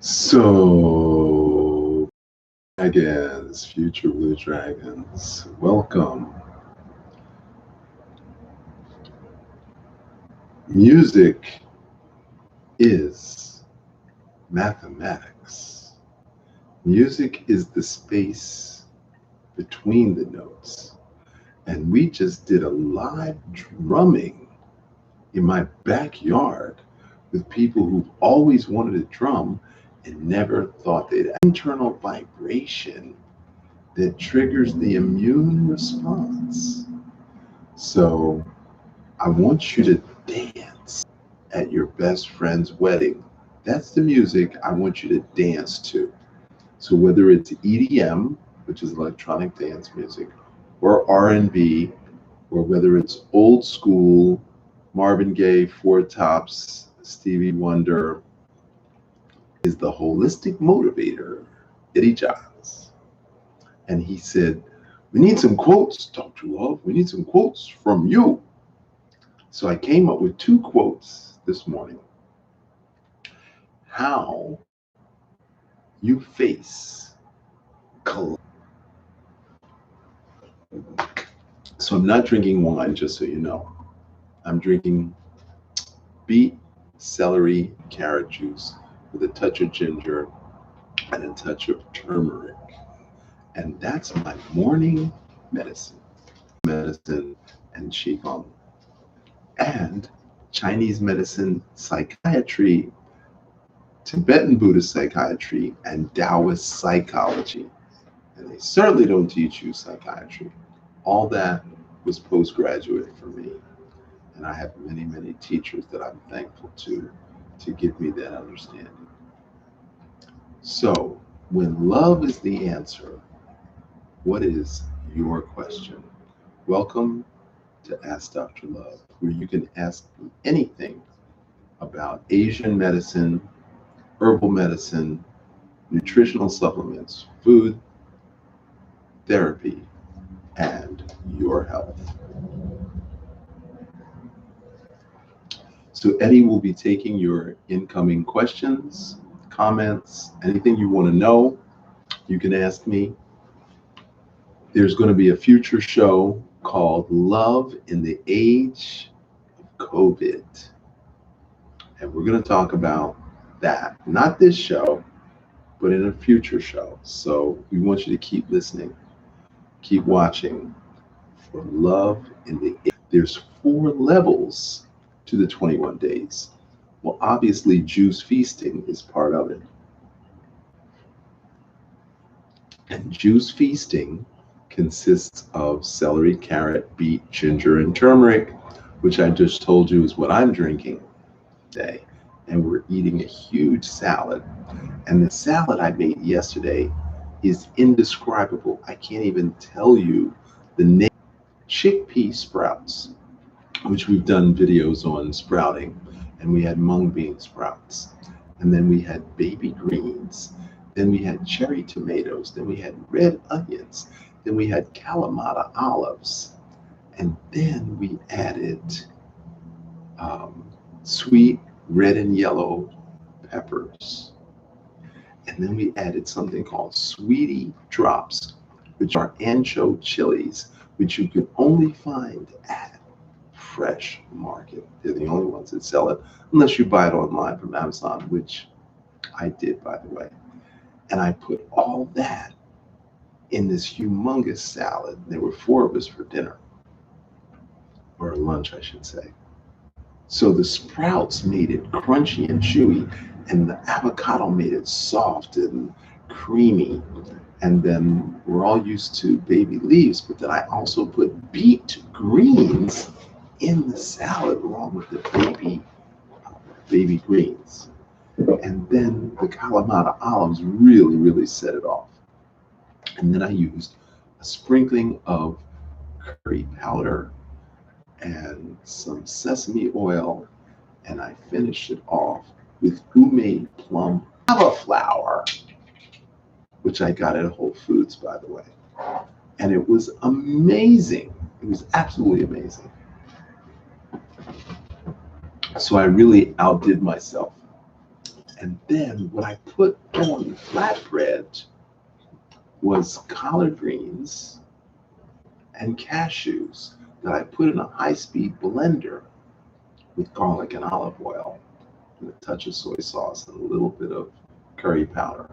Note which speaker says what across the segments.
Speaker 1: So, Dragons, future blue dragons, welcome. Music is mathematics. Music is the space between the notes. And we just did a live drumming in my backyard with people who've always wanted to drum and never thought they'd internal vibration that triggers the immune response. So I want you to dance at your best friend's wedding. That's the music I want you to dance to. So whether it's EDM, which is electronic dance music, or R&B, or whether it's old school Marvin Gaye, Four Tops, Stevie Wonder, is the holistic motivator, Eddie Johns. And he said, "We need some quotes, Dr. Love. We need some quotes from you." So I came up with two quotes this morning. How you face collapse. So I'm not drinking wine, just so you know. I'm drinking beet, celery, carrot juice with a touch of ginger and a touch of turmeric. And that's my morning medicine. Medicine and Qigong. And Chinese medicine, psychiatry, Tibetan Buddhist psychiatry, and Taoist psychology. And they certainly don't teach you psychiatry. All that was postgraduate for me. And I have many, many teachers that I'm thankful to give me that understanding. So, when love is the answer, what is your question? Welcome to Ask Dr. Love, where you can ask me anything about Asian medicine, herbal medicine, nutritional supplements, food, therapy, and your health. So Eddie will be taking your incoming questions, comments, anything you want to know, you can ask me. There's going to be a future show called Love in the Age of COVID. And we're going to talk about that. Not this show, but in a future show. So we want you to keep listening, keep watching for Love in the Age. There's 4 levels to the 21 days. Well, obviously, juice feasting is part of it. And juice feasting consists of celery, carrot, beet, ginger, and turmeric, which I just told you is what I'm drinking today. And we're eating a huge salad. And the salad I made yesterday is indescribable. I can't even tell you the name. Chickpea sprouts, which we've done videos on sprouting, and we had mung bean sprouts, and then we had baby greens, then we had cherry tomatoes, then we had red onions, then we had Kalamata olives, and then we added sweet red and yellow peppers, and then we added something called sweetie drops, which are ancho chilies, which you can only find at Fresh Market. They're the only ones that sell it, unless you buy it online from Amazon, which I did, by the way. And I put all that in this humongous salad. There were 4 of us for dinner, or lunch, I should say. So the sprouts made it crunchy and chewy, and the avocado made it soft and creamy. And then we're all used to baby leaves, but then I also put beet greens in the salad along with the baby greens. And then the Kalamata olives really, really set it off. And then I used a sprinkling of curry powder and some sesame oil, and I finished it off with homemade plum lava flour, which I got at Whole Foods, by the way. And it was amazing. It was absolutely amazing. So I really outdid myself. And then what I put on the flatbread was collard greens and cashews that I put in a high-speed blender with garlic and olive oil and a touch of soy sauce and a little bit of curry powder.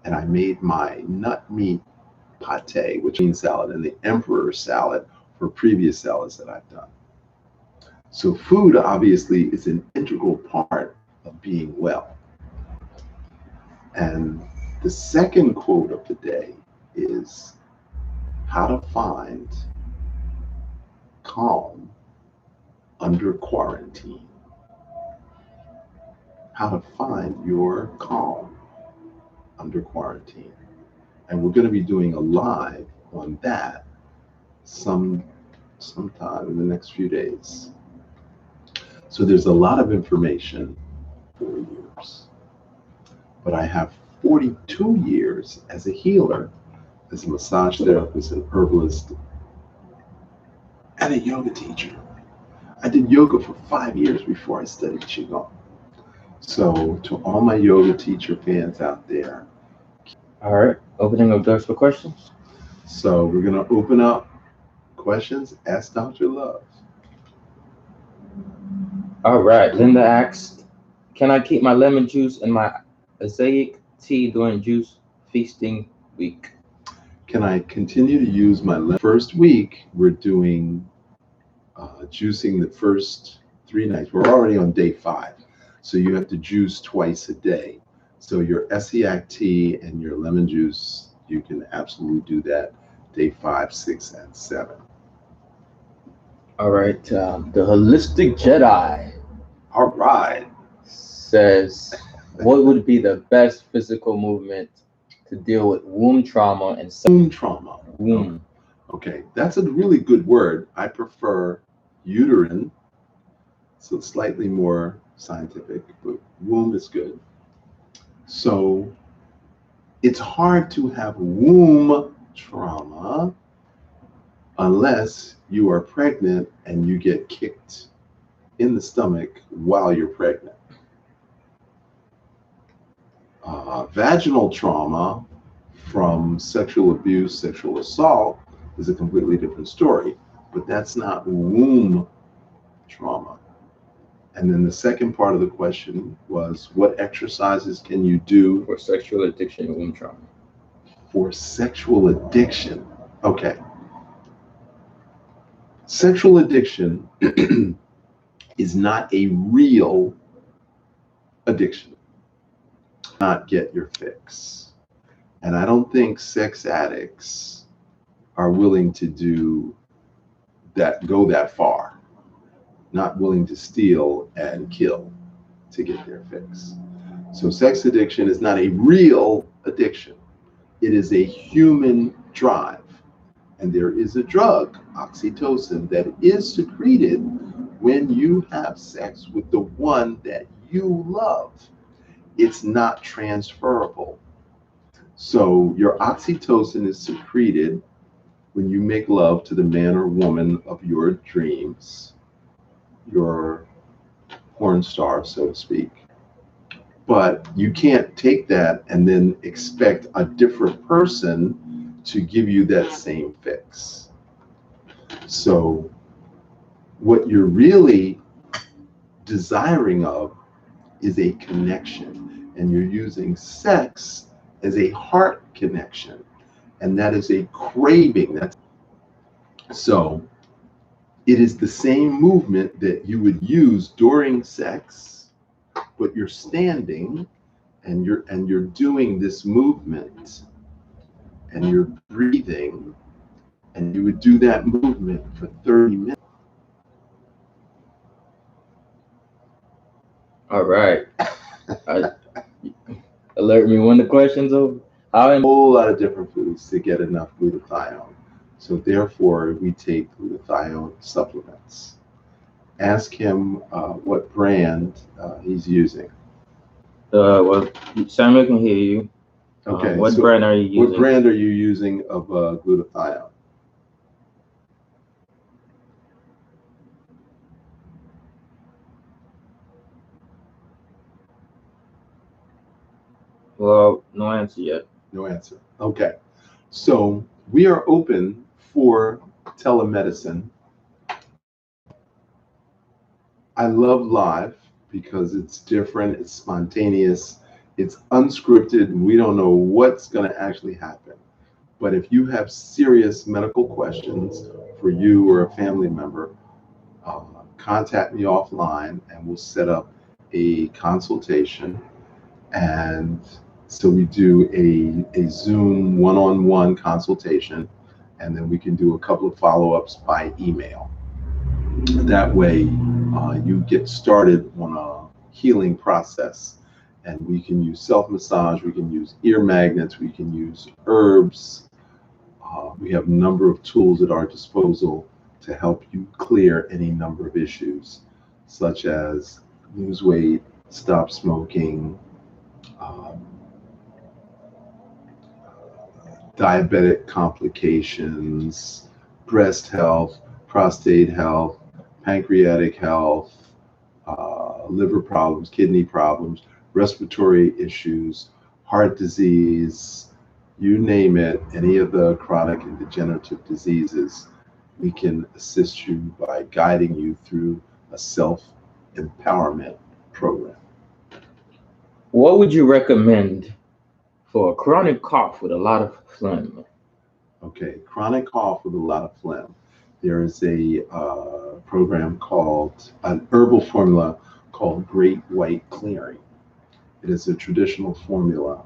Speaker 1: And I made my nut meat pate, which means salad, and the emperor salad for previous salads that I've done. So food obviously is an integral part of being well. And the second quote of the day is how to find calm under quarantine. How to find your calm under quarantine. And we're going to be doing a live on that sometime in the next few days. So there's a lot of information, 4 years. But I have 42 years as a healer, as a massage therapist, an herbalist, and a yoga teacher. I did yoga for 5 years before I studied Qigong. So to all my yoga teacher fans out there.
Speaker 2: All right, opening up doors for questions.
Speaker 1: So we're going to open up questions. Ask Dr. Love.
Speaker 2: All right, Linda asked, can I keep my lemon juice and my azaic tea during juice feasting week?
Speaker 1: Can I continue to use my lemon? First week, we're doing juicing the first 3 nights. We're already on day 5. So you have to juice twice a day. So your Essiac tea and your lemon juice, you can absolutely do that day 5, 6, and 7.
Speaker 2: All right, the Holistic Jedi
Speaker 1: All right.
Speaker 2: says, what would be the best physical movement to deal with womb trauma and
Speaker 1: Womb trauma.
Speaker 2: womb?
Speaker 1: Okay, that's a really good word. I prefer uterine, so slightly more scientific, but womb is good. So it's hard to have womb trauma unless you are pregnant and you get kicked in the stomach while you're pregnant. Vaginal trauma from sexual abuse, sexual assault is a completely different story, but that's not womb trauma. And then the second part of the question was, what exercises can you do
Speaker 2: For sexual addiction and womb trauma.
Speaker 1: for sexual addiction? Okay. Sexual addiction is not a real addiction. Not get your fix. And I don't think sex addicts are willing to do that, go that far. Not willing to steal and kill to get their fix. So sex addiction is not a real addiction. It is a human drive. And there is a drug, oxytocin, that is secreted when you have sex with the one that you love. It's not transferable. So your oxytocin is secreted when you make love to the man or woman of your dreams, your porn star, so to speak. But you can't take that and then expect a different person to give you that same fix. So what you're really desiring of is a connection, and you're using sex as a heart connection, and that is a craving. So it is the same movement that you would use during sex, but you're standing and you're doing this movement and you're breathing, and you would do that movement for 30 minutes.
Speaker 2: All right. Alert me when the question's over.
Speaker 1: A whole lot of different foods to get enough glutathione. So therefore, we take glutathione supplements. Ask him what brand he's using.
Speaker 2: Well, Samuel can hear you.
Speaker 1: Okay.
Speaker 2: What
Speaker 1: so
Speaker 2: brand are you using?
Speaker 1: What brand are you using of glutathione?
Speaker 2: Well, no answer yet.
Speaker 1: No answer. Okay. So we are open for telemedicine. I love live because it's different, it's spontaneous, it's unscripted, and we don't know what's going to actually happen. But if you have serious medical questions for you or a family member, contact me offline and we'll set up a consultation. And so we do a Zoom one-on-one consultation, and then we can do a couple of follow-ups by email. That way, you get started on a healing process. And we can use self-massage, we can use ear magnets, we can use herbs. We have a number of tools at our disposal to help you clear any number of issues, such as lose weight, stop smoking, um, diabetic complications, breast health, prostate health, pancreatic health, liver problems, kidney problems, respiratory issues, heart disease, you name it, any of the chronic and degenerative diseases, we can assist you by guiding you through a self-empowerment program.
Speaker 2: What would you recommend for a chronic cough with a lot of phlegm?
Speaker 1: Okay, chronic cough with a lot of phlegm. There is a program called, an herbal formula called Great White Clearing. It is a traditional formula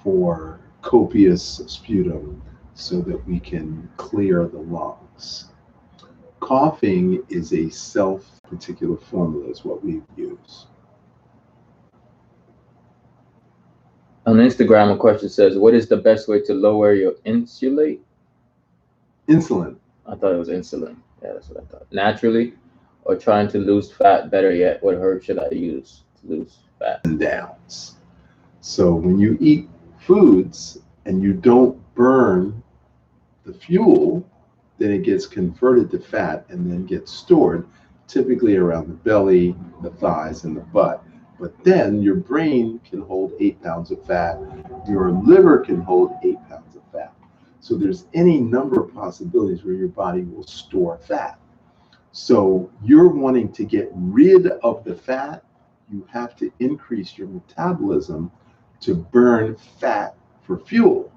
Speaker 1: for copious sputum so that we can clear the lungs. Coughing is a particular formula is what we use.
Speaker 2: On Instagram, a question says, what is the best way to lower your insulin?
Speaker 1: Insulin.
Speaker 2: I thought it was insulin. Yeah, that's what I thought. Naturally, or trying to lose fat? Better yet, what herb should I use to lose fat?
Speaker 1: And downs. So when you eat foods and you don't burn the fuel, then it gets converted to fat and then gets stored, typically around the belly, the thighs, and the butt. But then your brain can hold 8 pounds of fat, your liver can hold 8 pounds of fat. So there's any number of possibilities where your body will store fat. So you're wanting to get rid of the fat, you have to increase your metabolism to burn fat for fuel.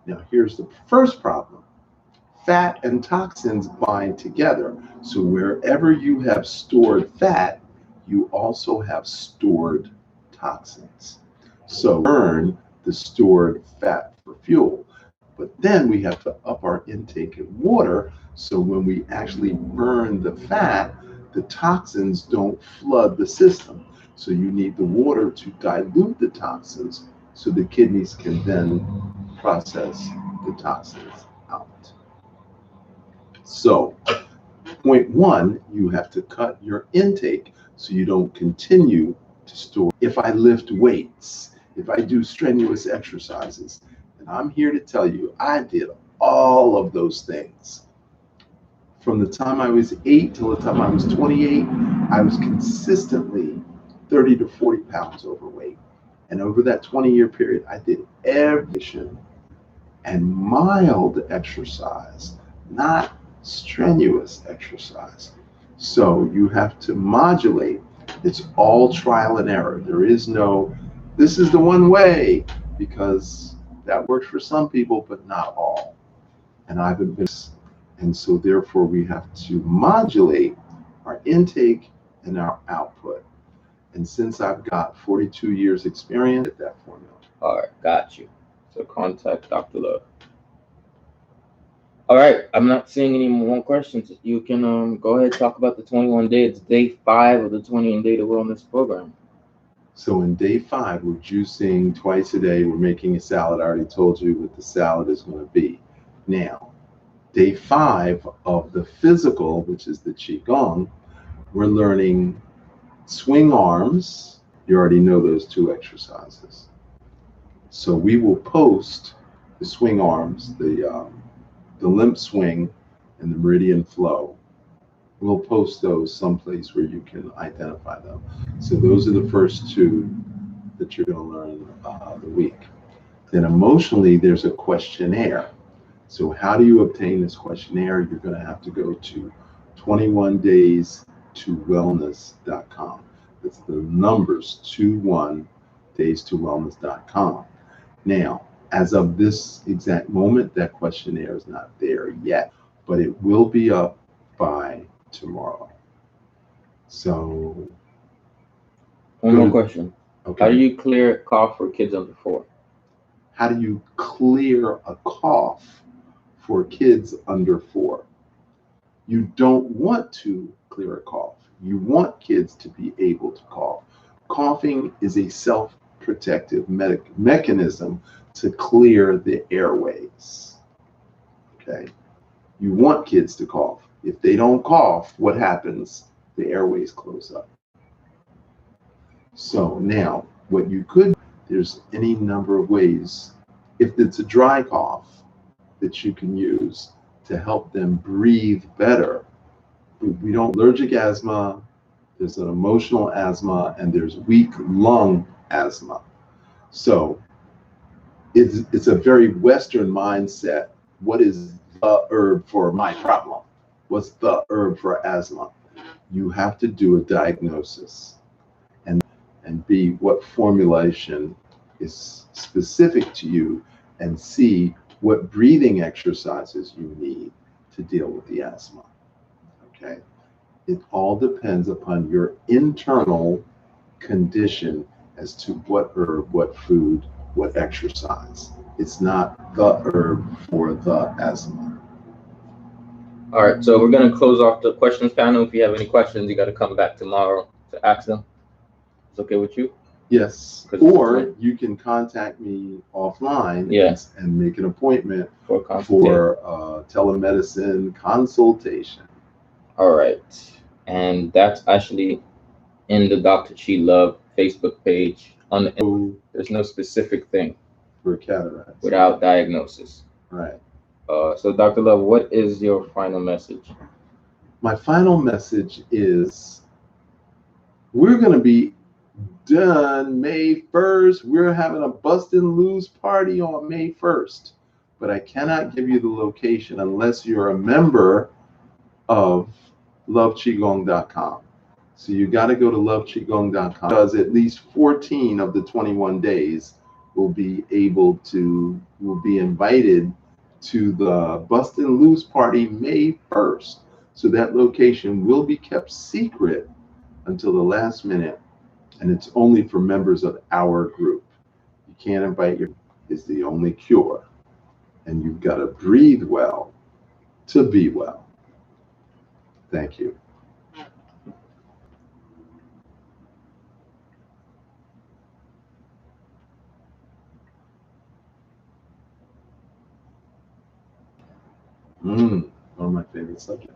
Speaker 1: Now here's the first problem. Fat and toxins bind together. So wherever you have stored fat, you also have stored toxins. So burn the stored fat for fuel. But then we have to up our intake of water, so when we actually burn the fat, the toxins don't flood the system. So you need the water to dilute the toxins so the kidneys can then process the toxins out. So, point one, you have to cut your intake so you don't continue to store. If I lift weights, if I do strenuous exercises, and I'm here to tell you, I did all of those things. From the time I was 8 till the time I was 28, I was consistently 30 to 40 pounds overweight. And over that 20-year period, I did everything and mild exercise, not strenuous exercise. So you have to modulate. It's all trial and error. There is no, this is the one way, because that works for some people, but not all. And I've been, and so therefore we have to modulate our intake and our output. And since I've got 42 years experience at that formula.
Speaker 2: All right, got you. So contact Dr. Love. All right, I'm not seeing any more questions. You can go ahead and talk about the 21 day. It's day 5 of the 21 day to wellness program.
Speaker 1: So in day 5, we're juicing twice a day. We're making a salad. I already told you what the salad is going to be. Now, day 5 of the physical, which is the Qigong, we're learning swing arms. You already know those 2 exercises. So we will post the swing arms, the limp swing and the meridian flow. We'll post those someplace where you can identify them. So those are the first 2 that you're going to learn the week. Then emotionally, there's a questionnaire. So how do you obtain this questionnaire? You're going to have to go to 21days2wellness.com. That's the numbers 21days2wellness.com. Now, as of this exact moment, that questionnaire is not there yet, but it will be up by tomorrow. So,
Speaker 2: one more question.
Speaker 1: Okay.
Speaker 2: How do you clear cough for kids under 4?
Speaker 1: How do you clear a cough for kids under 4? You don't want to clear a cough. You want kids to be able to cough. Coughing is a self-protective mechanism to clear the airways. Okay? You want kids to cough. If they don't cough, what happens? The airways close up. So now, what you could, there's any number of ways. If it's a dry cough that you can use to help them breathe better. We don't allergic asthma, there's an emotional asthma, and there's weak lung asthma. So it's a very Western mindset. What is the herb for my problem? What's the herb for asthma? You have to do a diagnosis and B, what formulation is specific to you, and C, what breathing exercises you need to deal with the asthma. Okay? It all depends upon your internal condition as to what herb, what food, what exercise. It's not the herb for the asthma.
Speaker 2: All right, so we're going to close off the questions panel. If you have any questions, you got to come back tomorrow to ask them. It's okay with you?
Speaker 1: Yes, or you can contact me offline and make an appointment for telemedicine consultation.
Speaker 2: All right, and that's actually in the Dr.Love Facebook page. There's no specific thing
Speaker 1: for cataracts
Speaker 2: without diagnosis.
Speaker 1: Right.
Speaker 2: So Dr. Love, what is your final message?
Speaker 1: My final message is we're going to be done May 1st. We're having a Bust and Lose party on May 1st, but I cannot give you the location unless you're a member of lovechigong.com. So you got to go to lovechigong.com, because at least 14 of the 21 days will be invited to the Bust and Lose party May 1st. So that location will be kept secret until the last minute. And it's only for members of our group. You can't invite it's the only cure. And you've got to breathe well to be well. Thank you. One of my favorite subjects.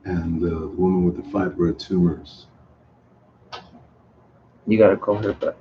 Speaker 1: And the woman with the fibroid tumors.
Speaker 2: You gotta call her back.